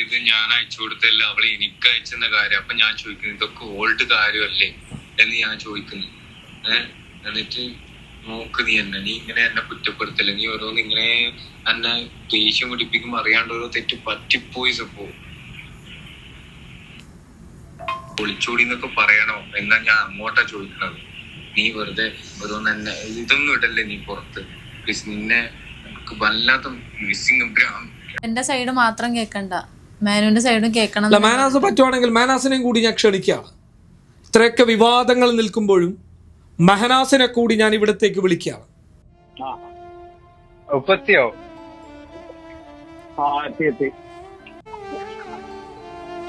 ഇത് ഞാൻ അയച്ചു കൊടുത്തല്ല, അവള് എനിക്ക് അയച്ചെന്ന കാര്യം. അപ്പൊ ഞാൻ ചോദിക്കുന്നു, ഇതൊക്കെ ഓൾഡ് കാര്യമല്ലേ എന്ന് ഞാൻ ചോദിക്കുന്നു. എന്നിട്ട് നോക്ക് നീ ഇങ്ങനെ എന്നെ കുറ്റപ്പെടുത്തല്ലേ, നീ ഓരോന്ന് ഇങ്ങനെ എന്നെ ദേഷ്യം പിടിപ്പിക്കുമ്പോ അറിയാണ്ട് ഓരോ തെറ്റ് പറ്റിപ്പോയി. സപ്പോ ഒളിച്ചോടി എന്നൊക്കെ പറയണോ എന്നാ ഞാൻ അങ്ങോട്ടാ ചോദിക്കണത്. നീ വെറുതെ ഓരോന്ന് എന്നെ ഇതൊന്നും ഇടല്ലേ നീ പുറത്ത് പ്ലീസ്. നിന്നെ വല്ലാത്ത മിസ്സിംഗ്. എന്റെ സൈഡ് മാത്രം കേൾക്കണ്ട, മാനുവിന്റെ സൈഡും കേൾക്കണം. മാനാസ് പറ്റുവാണെങ്കിൽ മാനാസിനെയും കൂടി ഞാൻ ക്ഷണിക്കുകയാണ്. ഇത്രയൊക്കെ വിവാദങ്ങൾ നിൽക്കുമ്പോഴും മെഹനാസിനെ കൂടി ഞാൻ ഇവിടത്തേക്ക് വിളിക്കുകയാണ്.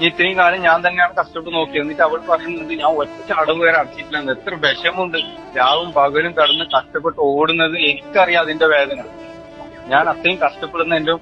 ഇത്രയും കാലം ഞാൻ തന്നെയാണ് കഷ്ടപ്പെട്ട് നോക്കിയത്. എന്നിട്ട് അവൾ പറയുന്നത് ഞാൻ ഒറ്റ അടവ് വരെ അടച്ചിട്ടില്ലെന്ന്. എത്ര വിഷമുണ്ട് രാവും പകലും കടന്ന് കഷ്ടപ്പെട്ട് ഓടുന്നത്. എനിക്കറിയാം അതിന്റെ വേദന. ഞാൻ അത്രയും കഷ്ടപ്പെടുന്ന എന്റെ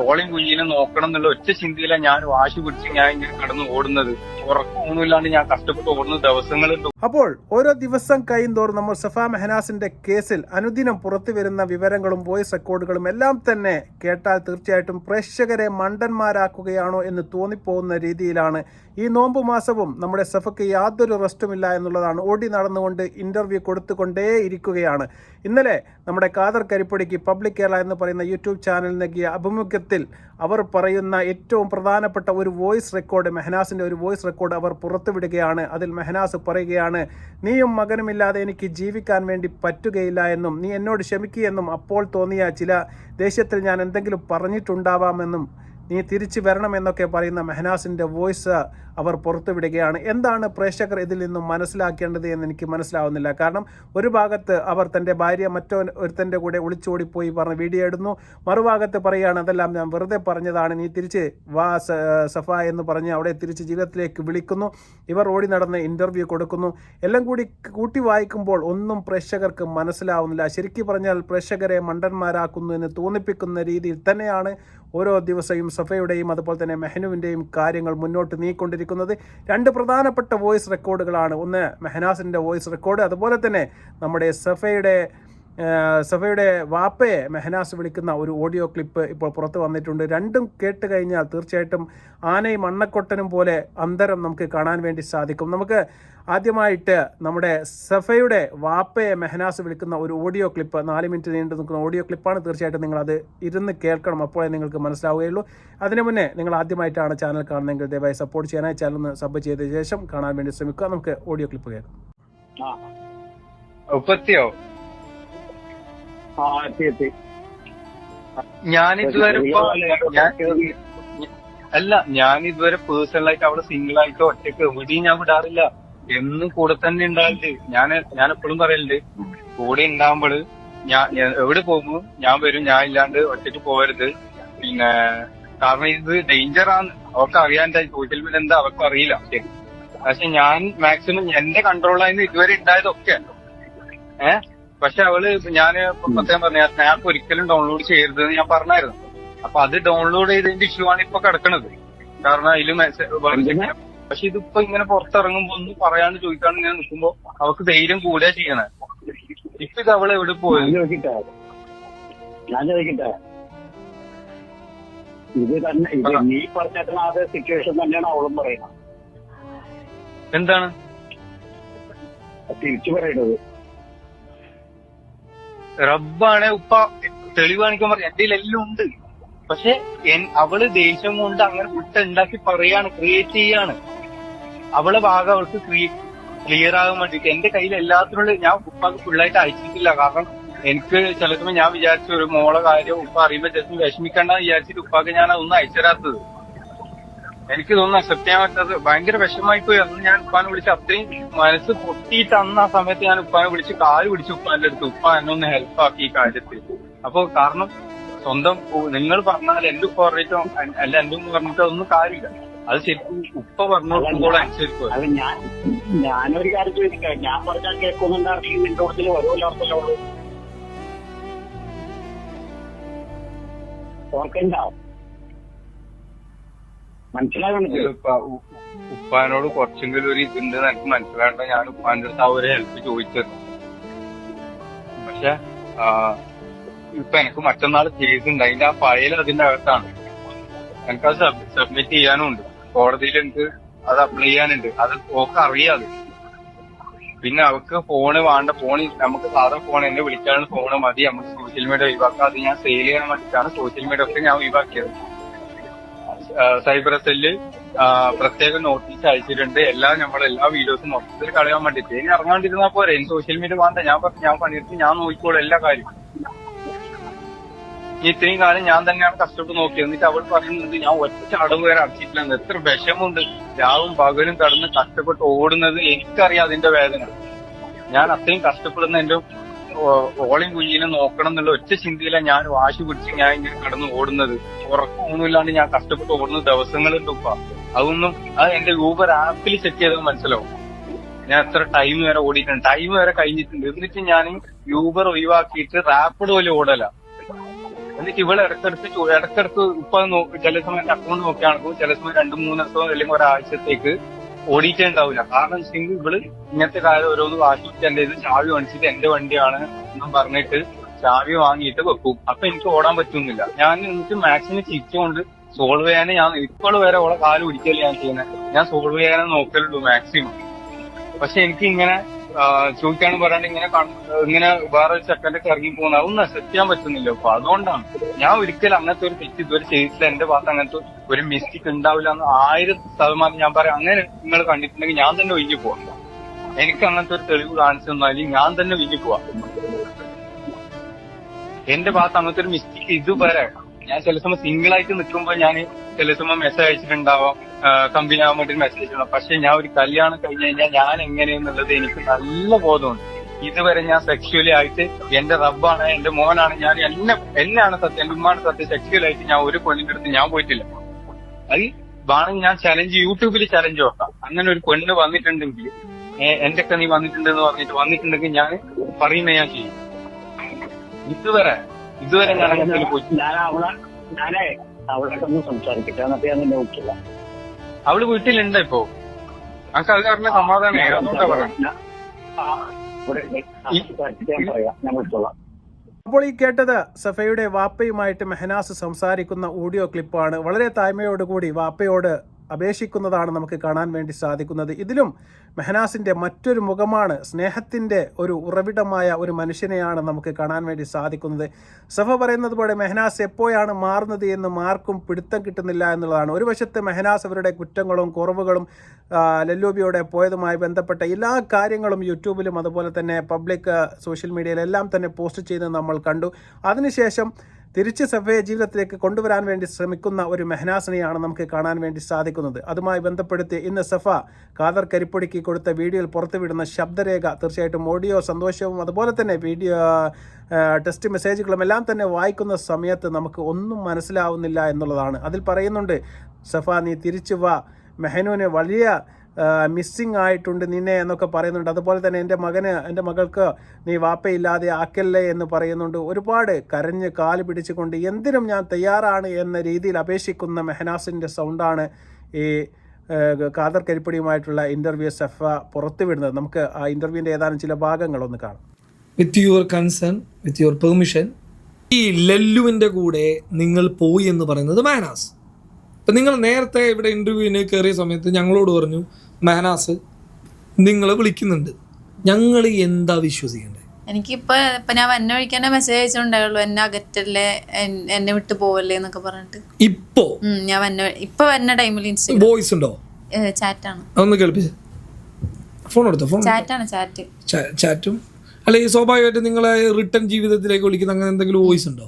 ഓളയും കുഞ്ഞിനെ നോക്കണം എന്നുള്ള ഒറ്റ ചിന്തയിലാണ് ഞാൻ വാശി പിടിച്ച് ഞാൻ ഇങ്ങനെ കടന്ന് ഓടുന്നത്. ഉറക്കമൊന്നുമില്ലാണ്ട് ഞാൻ കഷ്ടപ്പെട്ട് ഓടുന്ന ദിവസങ്ങളുണ്ട്. അപ്പോൾ ഓരോ ദിവസം കഴിയുന്തോറും നമ്മൾ സഫ മെഹനാസിന്റെ കേസിൽ അനുദിനം പുറത്തു വരുന്ന വിവരങ്ങളും വോയിസ് റെക്കോർഡുകളും എല്ലാം തന്നെ കേട്ടാൽ തീർച്ചയായിട്ടും പ്രേക്ഷകരെ മണ്ടന്മാരാക്കുകയാണോ എന്ന് തോന്നിപ്പോകുന്ന രീതിയിലാണ്. ഈ നോമ്പ് മാസവും നമ്മുടെ സഫയ്ക്ക് യാതൊരു റെസ്റ്റുമില്ല എന്നുള്ളതാണ്. ഓടി നടന്നുകൊണ്ട് ഇന്റർവ്യൂ കൊടുത്തുകൊണ്ടേ ഇരിക്കുകയാണ്. ഇന്നലെ നമ്മുടെ ഖാദർ കരിപ്പടിക്ക് പബ്ലിക് കേരള എന്ന് പറയുന്ന യൂട്യൂബ് ചാനൽ നൽകിയ അഭിമുഖത്തിൽ അവർ പറയുന്ന ഏറ്റവും പ്രധാനപ്പെട്ട ഒരു വോയിസ് റെക്കോർഡ്, മെഹനാസിന്റെ ഒരു വോയിസ് റെക്കോർഡ് അവർ പുറത്തുവിടുകയാണ്. അതിൽ മെഹനാസ് പറയുകയാണ്, നീയും മകനുമില്ലാതെ എനിക്ക് ജീവിക്കാൻ വേണ്ടി പറ്റുകയില്ല എന്നും നീ എന്നോട് ക്ഷമിക്കുകയെന്നും അപ്പോൾ തോന്നിയ ചില ദേഷ്യത്തിൽ ഞാൻ എന്തെങ്കിലും പറഞ്ഞിട്ടുണ്ടാവാമെന്നും നീ തിരിച്ചു വരണമെന്നൊക്കെ പറയുന്ന മെഹനാസിന്റെ വോയിസ് അവർ പുറത്തുവിടുകയാണ്. എന്താണ് പ്രേക്ഷകർ ഇതിൽ നിന്നും മനസ്സിലാക്കേണ്ടത് എന്ന് എനിക്ക് മനസ്സിലാവുന്നില്ല. കാരണം ഒരു ഭാഗത്ത് അവർ തൻ്റെ ഭാര്യ ഒരുത്തൻ്റെ കൂടെ ഒളിച്ചോടിപ്പോയി പറഞ്ഞ് വീഡിയോ ഇടുന്നു, മറുഭാഗത്ത് പറയുകയാണ് അതെല്ലാം ഞാൻ വെറുതെ പറഞ്ഞതാണ്, നീ തിരിച്ച് വാ സഫ എന്ന് പറഞ്ഞ് അവിടെ തിരിച്ച് ജീവിതത്തിലേക്ക് വിളിക്കുന്നു. ഇവർ ഓടി നടന്ന് ഇൻ്റർവ്യൂ കൊടുക്കുന്നു. എല്ലാം കൂടി കൂട്ടി വായിക്കുമ്പോൾ ഒന്നും പ്രേക്ഷകർക്ക് മനസ്സിലാവുന്നില്ല. ശരിക്കും പറഞ്ഞാൽ പ്രേക്ഷകരെ മണ്ടന്മാരാക്കുന്നു എന്ന് തോന്നിപ്പിക്കുന്ന രീതിയിൽ തന്നെയാണ് ഓരോ ദിവസവും സഫയുടെയും അതുപോലെ തന്നെ മെഹനുവിൻ്റെയും കാര്യങ്ങൾ മുന്നോട്ട് നീങ്ങിക്കൊണ്ടിരിക്കുന്നത്. രണ്ട് പ്രധാനപ്പെട്ട വോയിസ് റെക്കോർഡുകളാണ്. ഒന്ന് മെഹനാസിൻ്റെ വോയിസ് റെക്കോർഡ്, അതുപോലെ തന്നെ നമ്മുടെ സഫയുടെ വാപ്പയെ മെഹനാസ് വിളിക്കുന്ന ഒരു ഓഡിയോ ക്ലിപ്പ് ഇപ്പോൾ പുറത്ത് വന്നിട്ടുണ്ട്. രണ്ടും കേട്ട് കഴിഞ്ഞാൽ തീർച്ചയായിട്ടും ആനയും അണ്ണക്കൊട്ടനും പോലെ അന്തരം നമുക്ക് കാണാൻ വേണ്ടി സാധിക്കും. നമുക്ക് ആദ്യമായിട്ട് നമ്മുടെ സഫയുടെ വാപ്പയെ മെഹനാസ് വിളിക്കുന്ന ഒരു ഓഡിയോ ക്ലിപ്പ്, 4 മിനിറ്റ് നീണ്ടു നിൽക്കുന്ന ഓഡിയോ ക്ലിപ്പാണ്. തീർച്ചയായിട്ടും നിങ്ങളത് ഇരുന്ന് കേൾക്കണം, അപ്പോഴേ നിങ്ങൾക്ക് മനസ്സിലാവുകയുള്ളൂ. അതിനു മുന്നേ നിങ്ങൾ ആദ്യമായിട്ടാണ് ചാനൽ കാണുന്നതെങ്കിൽ ദയവായി സപ്പോർട്ട് ചെയ്യാനായി ചാനൽ ഒന്ന് സബ് ചെയ്ത ശേഷം കാണാൻ വേണ്ടി ശ്രമിക്കുക. നമുക്ക് ഓഡിയോ ക്ലിപ്പ് കേൾക്കാം. ഞാനിതുവരെ പേഴ്സണലായിട്ട് അവിടെ സിംഗിൾ ആയിട്ടോ ഒറ്റയ്ക്ക് എവിടെയും ഞാൻ വിടാറില്ല. എന്നും കൂടെ തന്നെ ഉണ്ടാവില്ല. ഞാൻ എപ്പോഴും പറയലുണ്ട്, കൂടെ ഉണ്ടാകുമ്പോൾ ഞാൻ എവിടെ പോകുമ്പോൾ ഞാൻ വരും, ഞാൻ ഇല്ലാണ്ട് ഒറ്റയ്ക്ക് പോകരുത്. പിന്നെ കാരണം ഇത് ഡേഞ്ചറാണ്. അവർക്ക് അറിയാൻ സോഷ്യൽ മീഡിയ എന്താ അവർക്ക് അറിയില്ല. പക്ഷെ ഞാൻ മാക്സിമം എന്റെ കൺട്രോളായിരുന്നു ഇതുവരെ ഉണ്ടായതൊക്കെ. പക്ഷെ അവള് ഞാൻ പ്രത്യേകം പറഞ്ഞ സ്നാപ്പ് ഒരിക്കലും ഡൗൺലോഡ് ചെയ്യരുതെന്ന് ഞാൻ പറഞ്ഞായിരുന്നു. അപ്പൊ അത് ഡൗൺലോഡ് ചെയ്തതിന്റെ ഇഷ്യൂ ആണ് ഇപ്പൊ കിടക്കുന്നത്. കാരണം അതിൽ പക്ഷെ ഇതിപ്പോ ഇങ്ങനെ പുറത്തിറങ്ങുമ്പോ ഒന്നും പറയാണ്ട് ചോദിക്കാണ്ട് ഇങ്ങനെ നിൽക്കുമ്പോ അവർക്ക് ധൈര്യം കൂടെ ചെയ്യണേ. ഇപ്പൊ ഇത് അവളെ എവിടെ പോയി ഞാൻ ചോദിക്കട്ടെ, ഇത് തന്നെ നീ പറഞ്ഞിട്ടുള്ള അതേ സിറ്റുവേഷൻ തന്നെയാണ് അവളും പറയുന്നത്. എന്താണ് തിരിച്ചു പറയുന്നത്? റബ്ബാണ് ഉപ്പ തെളിവ് കാണിക്കാൻ പറയാം. എന്റെ എല്ലാം ഉണ്ട്. പക്ഷെ അവള് ദേഷ്യം കൊണ്ട് അങ്ങനെ ഫുഡ് ഉണ്ടാക്കി പറയാണ്, ക്രിയേറ്റ് ചെയ്യാണ്. അവളെ ഭാഗം അവൾക്ക് ക്ലിയർ ആകാൻ വേണ്ടിട്ട് എന്റെ കയ്യിൽ എല്ലാത്തിനുള്ള ഞാൻ ഉപ്പാക്ക് ഫുള്ളായിട്ട് അയച്ചിട്ടില്ല. കാരണം എനിക്ക് ചിലപ്പോൾ ഞാൻ വിചാരിച്ച ഒരു മോളെ കാര്യം ഉപ്പ അറിയുമ്പോ ജസ്റ്റ് വിഷമിക്കണ്ടെന്ന് വിചാരിച്ചിട്ട് ഉപ്പാക്ക് ഞാൻ അതൊന്നും അയച്ചു തരാത്തത്. എനിക്കിതൊന്നും അക്സെപ്റ്റ് ചെയ്യാൻ പറ്റാത്തത് ഭയങ്കര വിഷമായി പോയി. അന്ന് ഞാൻ ഉപ്പാനെ വിളിച്ച് അത്രയും മനസ്സ് പൊട്ടിയിട്ട് അന്ന് ആ സമയത്ത് ഞാൻ ഉപ്പാനെ വിളിച്ച് കാല് പിടിച്ച് ഉപ്പാന്റെ അടുത്ത് ഉപ്പ എന്നെ ഒന്ന് ഹെൽപ്പ് ആക്കി ഈ കാര്യത്തിൽ. അപ്പൊ കാരണം സ്വന്തം നിങ്ങൾ പറഞ്ഞാൽ എന്റെ ഉപ്പ പറഞ്ഞിട്ടോ അല്ല എന്റെ ഉമ്മ പറഞ്ഞിട്ടോ ഒന്നും കാര്യമില്ല. അത് ശരിക്കും ഉപ്പ പറഞ്ഞോടുമ്പോൾ അനുസരിക്കും. അത് ഞാനൊരു കാര്യം ചോദിക്കട്ടെ, ഞാൻ പറഞ്ഞാൽ കേൾക്കുന്നുണ്ടാണെങ്കിൽ നിന്റെ കൂട്ടത്തിൽ വരുമല്ലോ ഓർക്കുണ്ടാവും. ഉപ്പാനോട് കുറച്ചെങ്കിലും ഒരു ഇതുണ്ട് എനിക്ക് മനസ്സിലാകണ്ട. ഞാൻ ഉപ്പാന്റെ അടുത്ത് ആ ഒരു ഹെൽപ്പ് ചോദിച്ചത്. പക്ഷെ ഇപ്പൊ എനിക്ക് മറ്റന്നാൾ കേസുണ്ട്, അതിന്റെ ആ ഫയൽ അതിന്റെ അകത്താണ്. എനിക്കത് സബ്മിറ്റ് ചെയ്യാനുണ്ട്. കോടതിയിൽ എനിക്ക് അത് അപ്ലൈ ചെയ്യാനുണ്ട്. അത് ഓക്കെ അറിയാതെ. പിന്നെ അവർക്ക് ഫോണ് വേണ്ട, നമുക്ക് സാധാ ഫോൺ എന്നെ വിളിക്കാനുള്ള ഫോണ് മതി, നമുക്ക് സോഷ്യൽ മീഡിയ ഒഴിവാക്കാം. അത് ഞാൻ സെയിൽ ചെയ്യാൻ വേണ്ടിയിട്ടാണ് സോഷ്യൽ മീഡിയ ഒക്കെ ഞാൻ ഒഴിവാക്കിയത്. സൈബർ സെല്ല് പ്രത്യേക നോട്ടീസ് അയച്ചിട്ടുണ്ട്. എല്ലാ വീഡിയോസും മൊത്തത്തിൽ കളയാൻ വേണ്ടിട്ട്. ഇനി ഇറങ്ങാണ്ടിരുന്നാ പോരെ, ഇനി സോഷ്യൽ മീഡിയ വേണ്ട, ഞാൻ പണിയെടുത്ത് ഞാൻ നോക്കിക്കോളും എല്ലാ കാര്യം. ഇത്രയും കാലം ഞാൻ തന്നെയാണ് കഷ്ടപ്പെട്ട് നോക്കിയത്. എന്നിട്ട് അവൾ പറയുന്നത് ഞാൻ ഒറ്റ അടവ് വരെ അടച്ചിട്ടില്ലെന്ന്. എത്ര വിഷമുണ്ട്. രാവും പകലും കടന്ന് കഷ്ടപ്പെട്ട് ഓടുന്നത് എനിക്കറിയാം അതിന്റെ വേദന. ഞാൻ അത്രയും കഷ്ടപ്പെടുന്ന എന്റെ ഓളയും കുഞ്ഞിനെ നോക്കണം എന്നുള്ള ഒറ്റ ചിന്തയിലാണ് ഞാൻ വാശി പിടിച്ച് ഞാൻ ഇങ്ങനെ കടന്ന് ഓടുന്നത്. ഉറക്കമൊന്നുമില്ലാണ്ട് ഞാൻ കഷ്ടപ്പെട്ട് ഓടുന്ന ദിവസങ്ങളുണ്ട് ഉപ്പ. അത് എന്റെ യൂബർ ആപ്പിൽ ചെക്ക് ചെയ്തത് മനസ്സിലാവും. ഞാൻ എത്ര ടൈം വരെ ഓടിയിട്ടുണ്ട്, ടൈം വരെ കഴിഞ്ഞിട്ടുണ്ട്. എന്നിട്ട് ഞാൻ യൂബർ ഒഴിവാക്കിയിട്ട് റാപ്പിഡ് പോലെ ഓടല. എന്നിട്ട് ഇവള് ഇടക്കിടക്ക് ഉപ്പ ചില സമയം അക്കൗണ്ട് നോക്കിയാണെങ്കിൽ ചില സമയം 2-3 ദിവസം അല്ലെങ്കിൽ ഒരാഴ്ചത്തേക്ക് ഓടിയിട്ടേ ഉണ്ടാവില്ല. കാരണം വെച്ചെങ്കിൽ ഇവള് ഇങ്ങനത്തെ കാര്യം ഓരോന്ന് വാശിച്ച് എന്റെ ഇത് ചാവി വാങ്ങിച്ചിട്ട് എന്റെ വണ്ടിയാണ് എന്ന് പറഞ്ഞിട്ട് ചാവി വാങ്ങിയിട്ട് വെക്കും. അപ്പൊ എനിക്ക് ഓടാൻ പറ്റുന്നില്ല. ഞാൻ എന്നിട്ട് മാക്സിമം ചിരിച്ചുകൊണ്ട് സോൾവ് ചെയ്യാൻ ഞാൻ ഇപ്പോൾ വരെ ഓളെ കാല് പിടിക്കല് ഞാൻ ചെയ്യുന്നത്. ഞാൻ സോൾവ് ചെയ്യാനേ നോക്കലുള്ളൂ മാക്സിമം. പക്ഷെ എനിക്ക് ഇങ്ങനെ ചോദിക്കാനും പറയാണ്ട് ഇങ്ങനെ വേറെ ഒരു സെക്കൻഡൊക്കെ ഇറങ്ങി പോകുന്ന അതൊന്നും അക്സെപ്റ്റ് ചെയ്യാൻ പറ്റുന്നില്ല. അപ്പൊ അതുകൊണ്ടാണ് ഞാൻ ഒരിക്കലും അങ്ങനത്തെ ഒരു തെറ്റ് ഇതുവരെ ചെയ്തിട്ടില്ല. എന്റെ ഭാഗത്ത് അങ്ങനത്തെ ഒരു മിസ്റ്റേക്ക് ഉണ്ടാവില്ല എന്ന് 1000% ഞാൻ പറയാം. അങ്ങനെ നിങ്ങൾ കണ്ടിട്ടുണ്ടെങ്കിൽ ഞാൻ തന്നെ ഒഴിഞ്ഞു പോവാം. എനിക്ക് അങ്ങനത്തെ ഒരു തെളിവ് കാണിച്ചു തന്നാലും ഞാൻ തന്നെ ഒഴിഞ്ഞു പോവാം. എന്റെ ഭാഗത്ത് അങ്ങനത്തെ ഒരു മിസ്റ്റേക്ക് ഇതുവരെ ഞാൻ ചില സമയം സിംഗിൾ ആയിട്ട് നിൽക്കുമ്പോൾ ഞാൻ ചില സമയം മെസ്സേജ് അയച്ചിട്ടുണ്ടാവാം, കമ്പനി ആവാൻ വേണ്ടി മെസ്സേജ് അയച്ചിട്ടുണ്ടാവും. പക്ഷെ ഞാൻ ഒരു കല്യാണം കഴിഞ്ഞ് കഴിഞ്ഞാൽ ഞാൻ എങ്ങനെയെന്നുള്ളത് എനിക്ക് നല്ല ബോധമുണ്ട്. ഇതുവരെ ഞാൻ സെക്ഷ്വലി ആയിട്ട് എന്റെ റബ്ബാണ്, എന്റെ മോനാണ്, ഞാൻ എന്നെയാണ് സത്യം, എന്റെ ഉമ്മാണ് സത്യം, സെക്ഷ്വലായിട്ട് ഞാൻ ഒരു പെണ്ണിന്റെ അടുത്ത് ഞാൻ പോയിട്ടില്ല. അത് വേണമെങ്കിൽ ഞാൻ യൂട്യൂബിൽ ചലഞ്ച് വെക്കാം. അങ്ങനെ ഒരു പെണ്ണ് വന്നിട്ടുണ്ടെങ്കിൽ എന്റെ ഒക്കെ നീ വന്നിട്ടുണ്ടെന്ന് വന്നിട്ടുണ്ടെങ്കിൽ ഞാൻ പറയുന്ന ഞാൻ ചെയ്യും. ഇതുവരെ ഞാൻ അങ്ങനെ പോയിട്ടില്ല. ഞാനേ അവളൊക്കെ ഒന്ന് സംസാരിക്കട്ടെ, എന്നിട്ട് ഞാൻ നിന്നെ വിളിക്കില്ല. അവള് വീട്ടിലുണ്ട് ഇപ്പോ. നമുക്ക് അത് കാരണം സമാധാനം അതുകൊണ്ടാ പറയാം. ഞാൻ വിളിച്ചോളാം. അപ്പോൾ ഈ കേട്ടത് സഫയുടെ വാപ്പയുമായിട്ട് മെഹനാസ് സംസാരിക്കുന്ന ഓഡിയോ ക്ലിപ്പാണ്. വളരെ താഴ്മയോടുകൂടി വാപ്പയോട് അപേക്ഷിക്കുന്നതാണ് നമുക്ക് കാണാൻ വേണ്ടി സാധിക്കുന്നത്. ഇതിലും മെഹനാസിൻ്റെ മറ്റൊരു മുഖമാണ്, സ്നേഹത്തിൻ്റെ ഒരു ഉറവിടമായ ഒരു മനുഷ്യനെയാണ് നമുക്ക് കാണാൻ വേണ്ടി സാധിക്കുന്നത്. സഫ പറയുന്നത് പോലെ മെഹനാസ് എപ്പോഴാണ് മാറുന്നത് എന്ന് ആർക്കും പിടുത്തം കിട്ടുന്നില്ല എന്നുള്ളതാണ്. ഒരു വശത്ത് മെഹനാസ് അവരുടെ കുറ്റങ്ങളും കുറവുകളും ലല്ലൂബിയോടെ പോയതുമായി ബന്ധപ്പെട്ട എല്ലാ കാര്യങ്ങളും യൂട്യൂബിലും അതുപോലെ തന്നെ പബ്ലിക് സോഷ്യൽ മീഡിയയിലെല്ലാം തന്നെ പോസ്റ്റ് ചെയ്ത് നമ്മൾ കണ്ടു. അതിനുശേഷം തിരിച്ച് സഫയെ ജീവിതത്തിലേക്ക് കൊണ്ടുവരാൻ വേണ്ടി ശ്രമിക്കുന്ന ഒരു മെഹനാസിനെയാണ് നമുക്ക് കാണാൻ വേണ്ടി സാധിക്കുന്നത്. അതുമായി ബന്ധപ്പെടുത്തി ഇന്ന് സഫ ഖാദർ കരിപ്പൊടിക്ക് കൊടുത്ത വീഡിയോയിൽ പുറത്തുവിടുന്ന ശബ്ദരേഖ തീർച്ചയായിട്ടും ഓഡിയോ സന്തോഷവും അതുപോലെ തന്നെ വീഡിയോ ടെക്സ്റ്റ് മെസ്സേജുകളും എല്ലാം തന്നെ വായിക്കുന്ന സമയത്ത് നമുക്ക് ഒന്നും മനസ്സിലാവുന്നില്ല എന്നുള്ളതാണ്. അതിൽ പറയുന്നുണ്ട്, സഫ നീ തിരിച്ചു വാ, മെഹനൂന് വലിയ മിസ്സിങ് ആയിട്ടുണ്ട് നിന്നെ എന്നൊക്കെ പറയുന്നുണ്ട്. അതുപോലെ തന്നെ എൻ്റെ മകൾക്ക് നീ വാപ്പയില്ലാതെ ആക്കല്ലേ എന്ന് പറയുന്നുണ്ട്. ഒരുപാട് കരഞ്ഞ് കാല് പിടിച്ചുകൊണ്ട് എന്തിനും ഞാൻ തയ്യാറാണ് എന്ന രീതിയിൽ അപേക്ഷിക്കുന്ന മെഹനാസിൻ്റെ സൗണ്ടാണ് ഈ ഖാദർ കരിപ്പടിയുമായിട്ടുള്ള ഇൻ്റർവ്യൂ സഫ പുറത്തുവിടുന്നത്. നമുക്ക് ആ ഇൻ്റർവ്യൂവിൻ്റെ ഏതാനും ചില ഭാഗങ്ങളൊന്ന് കാണാം. With your concern, with your permission, ഈ ലല്ലുവിൻ്റെ കൂടെ നിങ്ങൾ പോയി എന്ന് പറയുന്നത് മെഹനാസ്. അപ്പം നിങ്ങൾ നേരത്തെ ഇവിടെ ഇൻ്റർവ്യൂവിന് കയറിയ സമയത്ത് ഞങ്ങളോട് പറഞ്ഞു മെഹനാസ് നിങ്ങളെ വിളിക്കുന്നുണ്ട്, ഞങ്ങൾ എന്താ വിശ്വസിക്കണ്ടേ? എനിക്കിപ്പോ ഞാൻ വന്ന വഴിക്ക് മെസ്സേജ് അയച്ചിട്ടുണ്ടായുള്ളൂ, എന്നെ അകറ്റല്ലേ, എന്നെ വിട്ട് പോവല്ലേ എന്നൊക്കെ പറഞ്ഞിട്ട്. ഞാൻ വന്ന ടൈമിൽ വോയിസ് ഉണ്ടോ? ചാറ്റാണ്. ഒന്ന് കേൾപ്പിച്ച ഫോൺ എടുത്തോ? ഫോൺ ചാറ്റും അല്ല, ഈ സ്വാഭാവികമായിട്ട് നിങ്ങളെ റിട്ടേൺ ജീവിതത്തിലേക്ക് വിളിക്കുന്ന അങ്ങനെ എന്തെങ്കിലും വോയിസ് ഉണ്ടോ?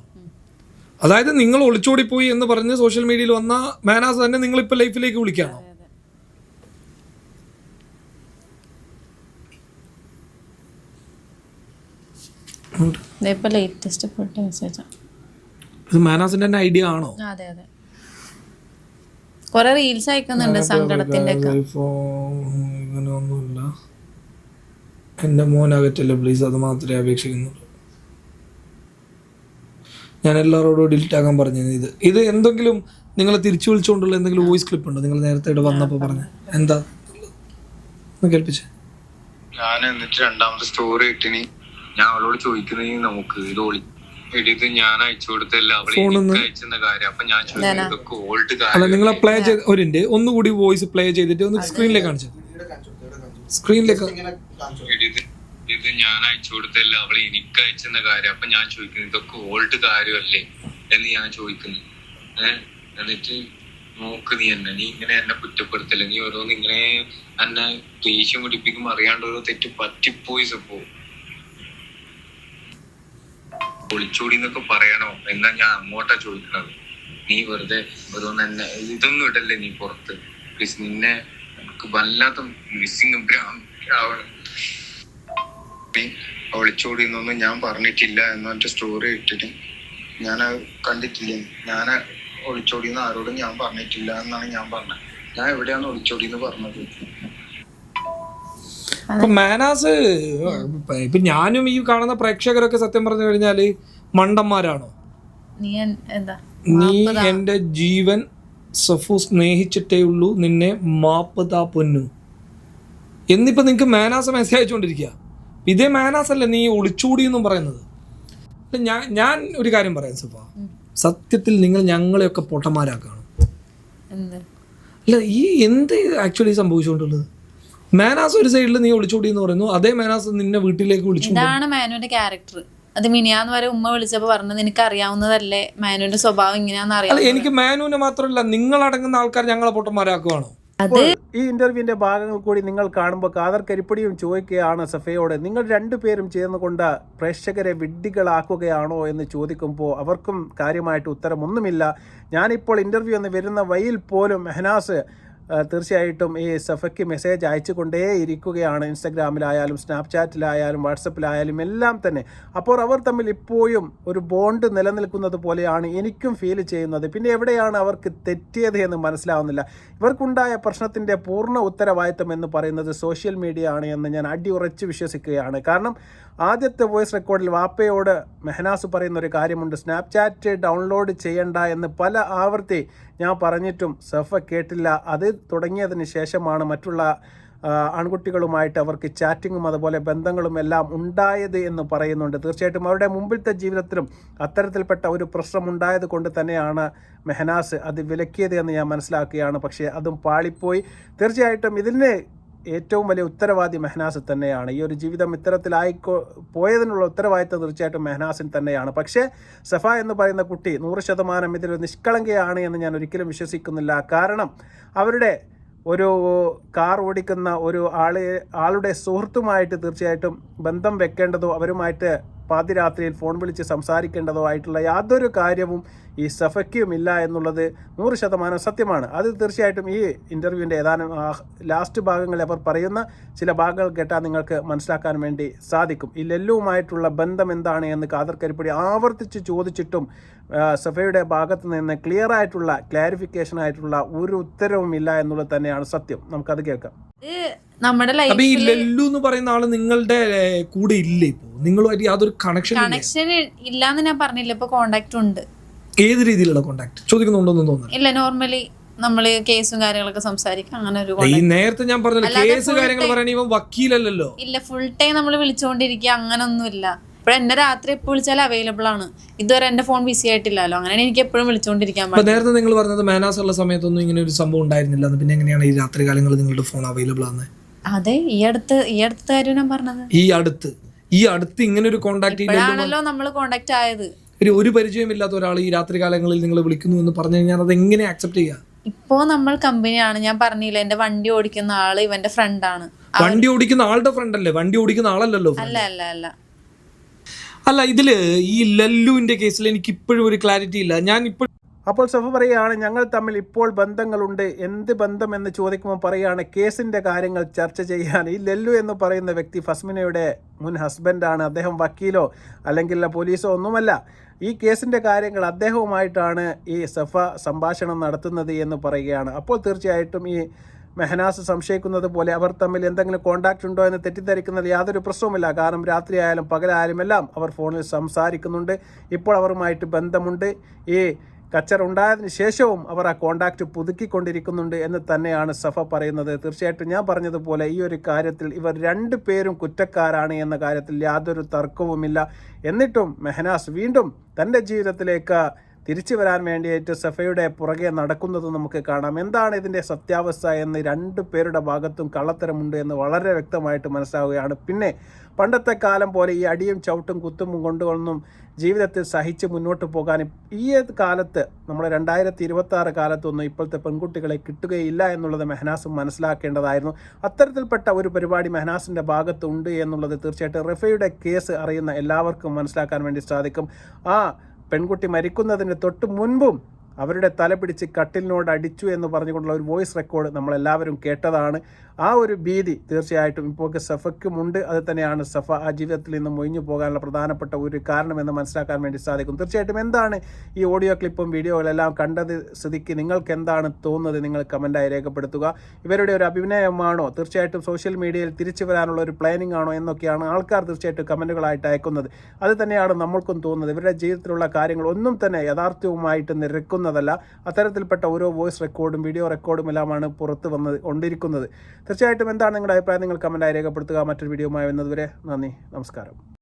അതായത് നിങ്ങൾ ഒളിച്ചോടിപ്പോയി എന്ന് പറഞ്ഞ് സോഷ്യൽ മീഡിയയിൽ വന്ന മെഹനാസ് തന്നെ നിങ്ങളിപ്പോൾ ലൈഫിലേക്ക് വിളിക്കുകയാണോ? മെഹനാസിന്റെ തന്നെ ഐഡിയ ആണോ? അതെ അതെ, കുറെ റീൽസ് അയക്കുന്നുണ്ട് സങ്കടത്തിന്റെ. ഇങ്ങനെയൊന്നുമില്ല, എന്റെ മോനകറ്റല്ലേ പ്ലീസ്, അത് മാത്രമേ അപേക്ഷിക്കുന്നുള്ളൂ. ഞാൻ എല്ലാവരോടും ഡിലീറ്റ് ആക്കാൻ പറഞ്ഞത്. ഇത് എന്തെങ്കിലും നിങ്ങളെ തിരിച്ചു വിളിച്ചുകൊണ്ടുള്ള എന്തെങ്കിലും വോയിസ് ക്ലിപ്പ് ഉണ്ടോ? നിങ്ങൾ നേരത്തെ ഇവിടെ വന്നപ്പോൾ പറഞ്ഞ എന്താ കേൾപ്പിച്ചേ? ഞാൻ എന്നിട്ട് രണ്ടാമത്തെ സ്റ്റോറി ഇട്ടിനി ഞാൻ അവളോട് ചോദിക്കുന്നത്, നമുക്ക് ഇത് ഇത് ഞാൻ അയച്ചു കൊടുത്തല്ല അവള് ഫോണിന്ന് എനിക്ക് അയച്ചെന്ന കാര്യം. അപ്പൊ ഞാൻ ചോദിക്കുന്നത് ഇതൊക്കെ ഓൾഡ് അല്ല കാര്യം നിങ്ങൾ പ്ലേ ചെയ്ത് ഒരിന്റെ ഒന്നുകൂടി വോയിസ് പ്ലേ ചെയ്തിട്ട് ഒന്ന് സ്ക്രീനിലേക്ക് കാണിച്ചു. സ്ക്രീനിലേക്ക് ഇത് ഞാൻ അയച്ചു കൊടുത്തല്ല അവള് എനിക്ക് അയച്ചെന്ന കാര്യം. അപ്പൊ ഞാൻ ചോദിക്കുന്നത് ഇതൊക്കെ ഓൾഡ് കാര്യമല്ലേ എന്ന് ഞാൻ ചോദിക്കുന്നു. എന്നിട്ട് നോക്ക് നീ ഇങ്ങനെ എന്നെ കുറ്റപ്പെടുത്തല്ല. നീ ഓരോന്ന് ഇങ്ങനെ എന്നെ ദേഷ്യം പിടിപ്പിക്കുമ്പോ അറിയാണ്ട് ഓരോ തെറ്റ് പറ്റിപ്പോയി. സപ്പോ ഒളിച്ചോടി എന്നൊക്കെ പറയണോ എന്നാ ഞാൻ അങ്ങോട്ടാ ചോദിക്കണത്. നീ വെറുതെ ഓരോന്ന് എന്നെ ഇതൊന്നും ഇടല്ലേ നീ പുറത്ത് പ്ലീസ്. നിന്നെ എനിക്ക് വല്ലാത്ത മിസ്സിങ് ആവണം. നീ ഒളിച്ചോടി എന്നൊന്നും ഞാൻ പറഞ്ഞിട്ടില്ല എന്നൊരു സ്റ്റോറി ഇട്ടിട്ട് ഞാൻ കണ്ടിട്ടില്ല. ഞാൻ ഒളിച്ചോടിന്ന് ആരോടും ഞാൻ പറഞ്ഞിട്ടില്ല എന്നാണ് ഞാൻ പറഞ്ഞത്. ഞാൻ എവിടെയാണ് ഒളിച്ചോടിന്ന് പറഞ്ഞത്? അപ്പൊ മാനാസ് ഇപ്പൊ ഞാനും ഈ കാണുന്ന പ്രേക്ഷകരൊക്കെ സത്യം പറഞ്ഞു കഴിഞ്ഞാല് മണ്ടന്മാരാണോ? നീ എന്റെ ജീവൻ സഫു സ്നേഹിച്ചിട്ടേ ഉള്ളൂ, നിന്നെ മാപ്പ് താ പൊന്നു എന്നിപ്പോ നിങ്ങക്ക് മാനാസ് മെസ്സേജ് അയച്ചുകൊണ്ടിരിക്കുക. ഇതേ മാനാസ് അല്ലേ നീ ഒളിച്ചോടി എന്നും പറയുന്നത്? ഞാൻ ഒരു കാര്യം പറയാം സഫ, സത്യത്തിൽ നിങ്ങൾ ഞങ്ങളെയൊക്കെ പൊട്ടന്മാരാക്കാണ്. അല്ല ഈ എന്ത് ആക്ച്വലി സംഭവിച്ചുകൊണ്ടുള്ളത്? മാനാസ് ഒരു സൈഡിൽ നീ ഒളിച്ചോടി എന്ന് പറയുന്നു, അതേ മാനാസ് നിന്നെ വീട്ടിലേക്ക് വിളിച്ചു. ഇതാണ് മാനുവിന്റെ ക്യാരക്ടർ. അത് മിനിയാന്ന് വരെ ഉമ്മ വിളിച്ചപ്പോ പറഞ്ഞത് നിനക്ക് അറിയാവുന്നതല്ലേ മാനുവിന്റെ സ്വഭാവം ഇങ്ങനെയാന്ന് അറിയാം. എനിക്ക് മാനുവിനെ മാത്രമല്ല നിങ്ങൾ അടങ്ങുന്ന ആൾക്കാർ ഞങ്ങളെ പൊട്ടന്മാരാക്കുവാണോ? ഈ ഇന്റർവ്യൂവിന്റെ ഭാഗങ്ങൾ കൂടി നിങ്ങൾ കാണുമ്പോൾ കാദർ കരിപ്പടിയും ചോദിക്കുകയാണ് സഫയോട്, നിങ്ങൾ രണ്ടുപേരും ചേർന്നുകൊണ്ട് പ്രേക്ഷകരെ വിഡ്ഢികളാക്കുകയാണോ എന്ന് ചോദിക്കുമ്പോൾ അവർക്കും കാര്യമായിട്ട് ഉത്തരമൊന്നുമില്ല. ഞാനിപ്പോൾ ഇന്റർവ്യൂ എന്ന് വരുന്ന വഴിയിൽ പോലും മെഹനാസ് തീർച്ചയായിട്ടും ഈ സഫയ്ക്ക് മെസ്സേജ് അയച്ചു കൊണ്ടേ ഇരിക്കുകയാണ്. ഇൻസ്റ്റഗ്രാമിലായാലും സ്നാപ്ചാറ്റിലായാലും വാട്സപ്പിലായാലും എല്ലാം തന്നെ. അപ്പോൾ അവർ തമ്മിൽ ഇപ്പോഴും ഒരു ബോണ്ട് നിലനിൽക്കുന്നത് പോലെയാണ് എനിക്കും ഫീൽ ചെയ്യുന്നത്. പിന്നെ എവിടെയാണ് അവർക്ക് തെറ്റിയത് എന്ന് മനസ്സിലാവുന്നില്ല. ഇവർക്കുണ്ടായ പ്രശ്നത്തിൻ്റെ പൂർണ്ണ ഉത്തരവാദിത്തം എന്ന് പറയുന്നത് സോഷ്യൽ മീഡിയ ആണ് എന്ന് ഞാൻ അടിയുറച്ച് വിശ്വസിക്കുകയാണ്. കാരണം ആദ്യത്തെ വോയിസ് റെക്കോർഡിൽ വാപ്പയോട് മെഹനാസ് പറയുന്ന ഒരു കാര്യമുണ്ട്, സ്നാപ്ചാറ്റ് ഡൗൺലോഡ് ചെയ്യണ്ട എന്ന് പല ആവർത്തി ഞാൻ പറഞ്ഞിട്ടും സഫ കേട്ടില്ല. അത് തുടങ്ങിയതിന് ശേഷമാണ് മറ്റുള്ള ആൺകുട്ടികളുമായിട്ട് അവർക്ക് ചാറ്റിങ്ങും അതുപോലെ ബന്ധങ്ങളും എല്ലാം ഉണ്ടായത് എന്ന് പറയുന്നുണ്ട്. തീർച്ചയായിട്ടും അവരുടെ മുമ്പിലത്തെ ജീവിതത്തിലും അത്തരത്തിൽപ്പെട്ട ഒരു പ്രശ്നം ഉണ്ടായത് കൊണ്ട് തന്നെയാണ് മെഹനാസ് അത് വിലക്കിയത് എന്ന് ഞാൻ മനസ്സിലാക്കുകയാണ്. പക്ഷേ അതും പാളിപ്പോയി. തീർച്ചയായിട്ടും ഇതിന് ഏറ്റവും വലിയ ഉത്തരവാദി മെഹനാസ് തന്നെയാണ്. ഈ ഒരു ജീവിതം പോയതിനുള്ള ഉത്തരവാദിത്തം തീർച്ചയായിട്ടും മെഹനാസിന് തന്നെയാണ്. പക്ഷേ സഫ എന്ന് പറയുന്ന കുട്ടി 100% ഇതിലൊരു നിഷ്കളങ്കയാണ് എന്ന് ഞാൻ ഒരിക്കലും വിശ്വസിക്കുന്നില്ല. കാരണം അവരുടെ ഒരു കാർ ഓടിക്കുന്ന ഒരു ആളുടെ സുഹൃത്തുമായിട്ട് തീർച്ചയായിട്ടും ബന്ധം വെക്കേണ്ടതോ അവരുമായിട്ട് പാതിരാത്രിയിൽ ഫോൺ വിളിച്ച് സംസാരിക്കേണ്ടതോ ആയിട്ടുള്ള യാതൊരു കാര്യവും ഈ സഫയ്ക്കും ഇല്ല എന്നുള്ളത് 100% സത്യമാണ്. അത് തീർച്ചയായിട്ടും ഈ ഇൻ്റർവ്യൂവിൻ്റെ ഏതാനും ലാസ്റ്റ് ഭാഗങ്ങളിൽ അവർ പറയുന്ന ചില ഭാഗങ്ങൾ കേട്ടാൽ നിങ്ങൾക്ക് മനസ്സിലാക്കാൻ വേണ്ടി സാധിക്കും. ഈ ലല്ലുവുമായിട്ടുള്ള ബന്ധം എന്താണ് എന്ന് കാദർ കരിപ്പടി ആവർത്തിച്ച് ചോദിച്ചിട്ടും സഫയുടെ ഭാഗത്ത് നിന്ന് ക്ലിയർ ആയിട്ടുള്ള ക്ലാരിഫിക്കേഷൻ ആയിട്ടുള്ള ഒരു ഉത്തരവും ഇല്ല എന്നുള്ളത് തന്നെയാണ് സത്യം. നമുക്കത് കേൾക്കാം. നമ്മുടെ ലല്ലു എന്ന് പറയുന്ന ആള് നിങ്ങളുടെ കൂടെ ഇല്ലേ? ഇപ്പോ നിങ്ങളുമായിട്ട് യാതൊരു കണക്ഷൻ ഇല്ലാന്ന് ഞാൻ പറഞ്ഞില്ല. ഇപ്പൊ കോണ്ടാക്ട് ഉണ്ട്. ഏത് രീതിയിലുള്ള കോണ്ടാക്ട് ചോദിക്കുന്നുണ്ടോന്ന് തോന്നുന്നു? ഇല്ല, നോർമലി നമ്മള് കേസും കാര്യങ്ങളൊക്കെ സംസാരിക്കാം. അങ്ങനെ ഒരു നേരത്തെ ഞാൻ പറഞ്ഞ കേസ് കാര്യങ്ങൾ പറയാൻ ഇവൻ വക്കീലല്ലോ. ഇല്ല, ഫുൾ ടൈം നമ്മൾ വിളിച്ചുകൊണ്ടിരിക്കുക അങ്ങനൊന്നുമില്ല. ഇപ്പോൾ എന്നെ രാത്രി എപ്പോൾ വിളിച്ചാലും അവൈലബിൾ ആണ്. ഇതുവരെ എന്റെ ഫോൺ ബിസി ആയിട്ടില്ലല്ലോ. അങ്ങനെ എനിക്ക് എപ്പോഴും വിളിച്ചുകൊണ്ടിരിക്കാൻ പറ്റും. നേരത്തെ നിങ്ങൾ പറഞ്ഞത് മാനാസ് ഉള്ള സമയത്തൊന്നും ഇങ്ങനെ ഒരു സംഭവം ഉണ്ടായിരുന്നില്ല. പിന്നെ എങ്ങനെയാണ് ഈ രാത്രി കാലങ്ങളിൽ നിങ്ങളുടെ ഫോൺ അവൈലബിൾ ആണ്? അതെ, ഈ അടുത്ത കാര്യം ഞാൻ പറഞ്ഞത്. ഈ അടുത്ത് ഇങ്ങനെ ഒരു കോണ്ടാക്ട് ഇപ്പോഴാണല്ലോ നമ്മൾ കോണ്ടാക്ട് ആയത്. ഒരു പരിചയമില്ലാത്ത ഒരാൾ ഈ രാത്രി കാലങ്ങളിൽ നിങ്ങൾ വിളിക്കുന്നു എന്ന് പറഞ്ഞു കഴിഞ്ഞാൽ അത് എങ്ങനെ അക്സെപ്റ്റ് ചെയ്യാം? ഇപ്പോ നമ്മൾ കമ്പനിയാണ്. ഞാൻ പറഞ്ഞില്ല, എന്റെ വണ്ടി ഓടിക്കുന്ന ആള് ഇവന്റെ ഫ്രണ്ടാണ്. വണ്ടി ഓടിക്കുന്ന ആളുടെ ഫ്രണ്ട് അല്ലേ? വണ്ടി ഓടിക്കുന്ന ആളല്ലല്ലോ. അല്ല ഇതില് ഈ ലല്ലുവിന്റെ കേസിൽ എനിക്ക് ഇപ്പോഴും ഒരു ക്ലാരിറ്റി ഇല്ല. ഞാൻ ഇപ്പോൾ അപ്പോൾ സഫ പറയുകയാണ്, ഞങ്ങൾ തമ്മിൽ ഇപ്പോൾ ബന്ധങ്ങളുണ്ട്. എന്ത് ബന്ധം എന്ന് ചോദിക്കുമ്പോൾ പറയുകയാണ്, കേസിൻ്റെ കാര്യങ്ങൾ ചർച്ച ചെയ്യാൻ. ഈ ലല്ലു എന്ന് പറയുന്ന വ്യക്തി ഫസ്മിനയുടെ മുൻ ഹസ്ബൻഡാണ്. അദ്ദേഹം വക്കീലോ അല്ലെങ്കിൽ പോലീസോ ഒന്നുമല്ല. ഈ കേസിൻ്റെ കാര്യങ്ങൾ അദ്ദേഹവുമായിട്ടാണ് ഈ സഫ സംഭാഷണം നടത്തുന്നത് എന്ന് പറയുകയാണ്. അപ്പോൾ തീർച്ചയായിട്ടും ഈ മെഹനാസ് സംശയിക്കുന്നത് പോലെ അവർ തമ്മിൽ എന്തെങ്കിലും കോണ്ടാക്ട് ഉണ്ടോ എന്ന് തെറ്റിദ്ധരിക്കുന്നത് യാതൊരു പ്രശ്നവുമില്ല. കാരണം രാത്രിയായാലും പകലായാലും എല്ലാം അവർ ഫോണിൽ സംസാരിക്കുന്നുണ്ട്. ഇപ്പോൾ അവരുമായിട്ട് ബന്ധമുണ്ട്. ഈ കച്ചറ ഉണ്ടായതിനു ശേഷവും അവർ ആ കോണ്ടാക്റ്റ് പുതുക്കിക്കൊണ്ടിരിക്കുന്നുണ്ട് എന്ന് തന്നെയാണ് സഫ പറയുന്നത്. തീർച്ചയായിട്ടും ഞാൻ പറഞ്ഞതുപോലെ ഈ ഒരു കാര്യത്തിൽ ഇവർ 2 പേരും കുറ്റക്കാരാണ് എന്ന കാര്യത്തിൽ യാതൊരു തർക്കവുമില്ല. എന്നിട്ടും മെഹനാസ് വീണ്ടും തൻ്റെ ജീവിതത്തിലേക്ക് തിരിച്ചു വരാൻ വേണ്ടിയിട്ട് സഫയുടെ പുറകെ നടക്കുന്നത് നമുക്ക് കാണാം. എന്താണ് ഇതിൻ്റെ സത്യാവസ്ഥ എന്ന് 2 പേരുടെ ഭാഗത്തും കള്ളത്തരമുണ്ട് എന്ന് വളരെ വ്യക്തമായിട്ട് മനസ്സിലാവുകയാണ്. പിന്നെ പണ്ടത്തെ കാലം പോലെ ഈ അടിയും ചവിട്ടും കുത്തും കൊണ്ടുവന്നും ജീവിതത്തിൽ സഹിച്ച് മുന്നോട്ട് പോകാൻ ഈ കാലത്ത് നമ്മുടെ 2026 കാലത്തൊന്നും ഇപ്പോഴത്തെ പെൺകുട്ടികളെ കിട്ടുകയില്ല എന്നുള്ളത് മെഹനാസ് മനസ്സിലാക്കേണ്ടതായിരുന്നു. അത്തരത്തിൽപ്പെട്ട ഒരു പരിപാടി മെഹനാസിൻ്റെ ഭാഗത്തുണ്ട് എന്നുള്ളത് തീർച്ചയായിട്ടും റിഫയുടെ കേസ് അറിയുന്ന എല്ലാവർക്കും മനസ്സിലാക്കാൻ വേണ്ടി സാധിക്കും. ആ പെൺകുട്ടി മരിക്കുന്നതിന് തൊട്ട് മുൻപും അവരുടെ തല പിടിച്ച് കട്ടിലിനോട് അടിച്ചു എന്ന് പറഞ്ഞുകൊണ്ടുള്ള ഒരു വോയിസ് റെക്കോർഡ് നമ്മളെല്ലാവരും കേട്ടതാണ്. ആ ഒരു ഭീതി തീർച്ചയായിട്ടും ഇപ്പോൾ സഫയ്ക്കുമുണ്ട്. അത് തന്നെയാണ് സഫ ആ ജീവിതത്തിൽ നിന്നും ഒഴിഞ്ഞു പോകാനുള്ള പ്രധാനപ്പെട്ട ഒരു കാരണമെന്ന് മനസ്സിലാക്കാൻ വേണ്ടി സാധിക്കും. തീർച്ചയായിട്ടും എന്താണ് ഈ ഓഡിയോ ക്ലിപ്പും വീഡിയോകളെല്ലാം കണ്ടത് സ്ഥിതിക്ക് നിങ്ങൾക്ക് എന്താണ് തോന്നുന്നത് നിങ്ങൾ കമൻറ്റായി രേഖപ്പെടുത്തുക. ഇവരുടെ ഒരു അഭിനയമാണോ, തീർച്ചയായിട്ടും സോഷ്യൽ മീഡിയയിൽ തിരിച്ചു വരാനുള്ള ഒരു പ്ലാനിംഗ് ആണോ എന്നൊക്കെയാണ് ആൾക്കാർ തീർച്ചയായിട്ടും കമൻറ്റുകളായിട്ട് അയക്കുന്നത്. അത് തന്നെയാണ് നമ്മൾക്കും തോന്നുന്നത്. ഇവരുടെ ജീവിതത്തിലുള്ള കാര്യങ്ങൾ ഒന്നും തന്നെ യാഥാർത്ഥ്യവുമായിട്ട് നിരക്കുന്നതല്ല. അത്തരത്തിൽപ്പെട്ട ഓരോ വോയിസ് റെക്കോർഡും വീഡിയോ റെക്കോർഡും എല്ലാമാണ് പുറത്ത് കൊണ്ടിരിക്കുന്നത്. തീർച്ചയായിട്ടും എന്താണ് നിങ്ങളുടെ അഭിപ്രായം നിങ്ങൾ കമൻറ്റായി രേഖപ്പെടുത്തുക. മറ്റൊരു വീഡിയോയുമായി വരുന്നതുവരെ നന്ദി, നമസ്കാരം.